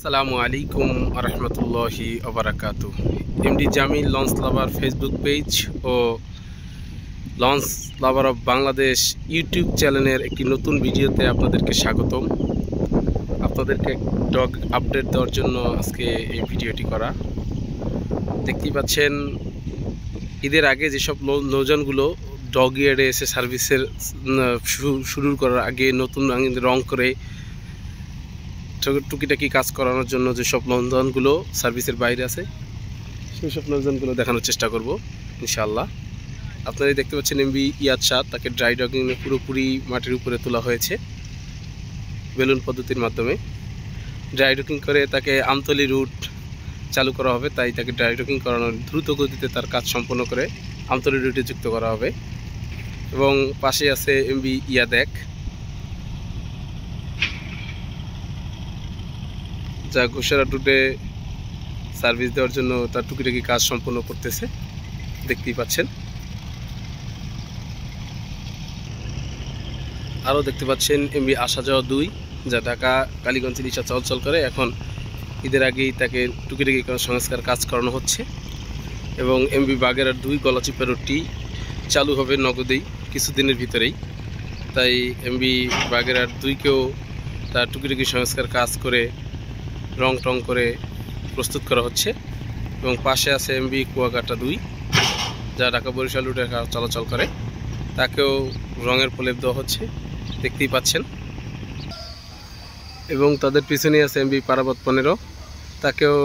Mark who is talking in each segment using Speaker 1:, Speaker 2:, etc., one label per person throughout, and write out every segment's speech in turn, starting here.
Speaker 1: আসসালামু আলাইকুম আরহামতুল্লাহি ওবারাকাতু। MD Jamil launch lover Facebook page ও launch lover of Bangladesh YouTube চ্যানেলের একটি নতুন ভিডিওতে আপনাদেরকে স্বাগতম। আপনাদেরকে ডগ আপডেট দেওয়ার জন্য আজকে এই ভিডিওটি করা। দেখতেই পাচ্ছেন, ঈদের আগে যেসব নৌযানগুলো ডগ ইয়ার্ডে এসে সার্ভিসের শুরু করার আগে নতুন রং করে টুকিটাকি কাজ করানোর জন্য যেসব নৌযানগুলো সার্ভিসের বাইরে আছে সেই সব নৌযানগুলো দেখানোর চেষ্টা করব ইনশাআল্লাহ। আপনারা দেখতে পাচ্ছেন এমবি ইয়াদ শাহ, তাকে ড্রাই ডকিংয়ে পুরোপুরি মাটির উপরে তোলা হয়েছে বেলুন পদ্ধতির মাধ্যমে। ড্রাই ডকিং করে তাকে আমতলী রুট চালু করা হবে, তাই তাকে ড্রাই ডকিং করানোর দ্রুত গতিতে তার কাজ সম্পন্ন করে আমতলী রুটে যুক্ত করা হবে। এবং পাশে আছে এমবি ইয়াদ এক, যা ঘোষেরা রুটে সার্ভিস দেওয়ার জন্য তার টুকিটাকি কাজ সম্পন্ন করতেছে, দেখতেই পাচ্ছেন। আরও দেখতে পাচ্ছেন এমবি আসা যাওয়া দুই, যা ঢাকা কালীগঞ্জ রিক্সা চলাচল করে। এখন ঈদের আগেই তাকে টুকিটাকি সংস্কার কাজ করানো হচ্ছে। এবং এমবি বাগেরার দুই গলাচিপা রুটটি চালু হবে নগদেই কিছুদিনের ভিতরেই, তাই এমবি বাগেরার দুইকেও তার টুকিটাকি সংস্কার কাজ করে রং টং করে প্রস্তুত করা হচ্ছে। এবং পাশে আছে এমবি কুয়াকাটা দুই, যা ঢাকা বরিশাল রুটে চলাচল করে, তাকেও রঙের প্রলেপ দেওয়া হচ্ছে, দেখতেই পাচ্ছেন। এবং তাদের পিছনে আছে এমবি পারাবত 15, তাকেও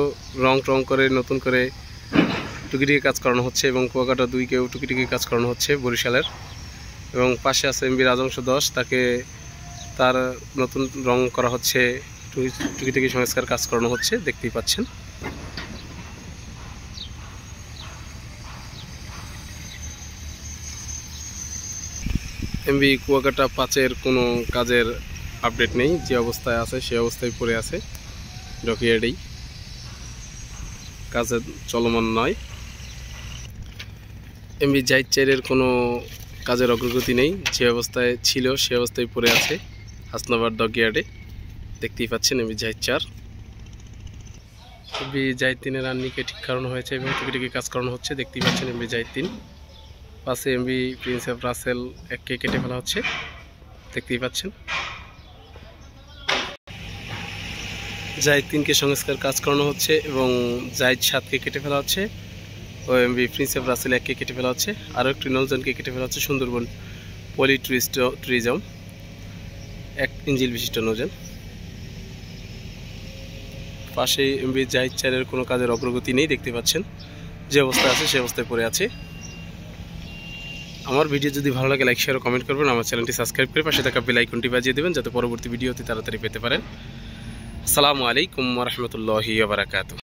Speaker 1: রং টং করে নতুন করে টুকিটাকি কাজ করানো হচ্ছে। এবং কুয়াকাটা দুইকেও টুকিটাকি কাজ করানো হচ্ছে বরিশালের। এবং পাশে আছে এমবি রাজংশ 10, তাকে তার নতুন রং করা হচ্ছে, টুকিটাকি সংস্কার কাজ করানো হচ্ছে, দেখতেই পাচ্ছেন। এমবি কুয়াকাটা 5-এর কোনো কাজের আপডেট নেই, যে অবস্থায় আছে সে অবস্থায় পড়ে আছে ডকইয়ার্ডেই, কাজে চলমান নয়। এমবি জাহিদ 4-এর কোনো কাজের অগ্রগতি নেই, যে অবস্থায় ছিল সে অবস্থায় পড়ে আছে হাসনাবাদ ডকইয়ার্ডে, দেখতেই পাচ্ছেন। এমবি জাহিদ 4, এমবি জাহিদ 3-এর রান্নিকে ঠিক করানো হয়েছে এবং টুকিটাকি কাজ করানো হচ্ছে, দেখতেই পাচ্ছেন। এমবি জাহিদ 3 পাশে এমবি প্রিন্স অফ রাসেল 1কে কেটে ফেলা হচ্ছে, দেখতেই পাচ্ছেন। জাহিদ 3কে সংস্কার কাজ করানো হচ্ছে এবং জাহিদ 7কে কেটে ফেলা হচ্ছে ও এমবি প্রিন্স অফ রাসেল 1কে কেটে ফেলা হচ্ছে। আরও একটি নৌযানকে কেটে ফেলা হচ্ছে, সুন্দরবন পলি ট্যুরিজম 1 ইঞ্জিল বিশিষ্ট নৌযান। পাশে এমবি জাহিদ 4-এর কোনো কাজের অগ্রগতি নেই, দেখতে পাচ্ছেন। যে অবস্থায় আছে সে অবস্থায় পড়ে আছে। আমার ভিডিও যদি ভালো লাগে লাইক শেয়ার ও কমেন্ট করবেন। আমার চ্যানেলটি সাবস্ক্রাইব করে পাশে থাকা বেল আইকনটি বাজিয়ে দেবেন, যাতে পরবর্তী ভিডিওতে তাড়াতাড়ি পেতে পারেন। আসসালামু আলাইকুম ওয়া রাহমাতুল্লাহি ওয়া বারাকাতুহু।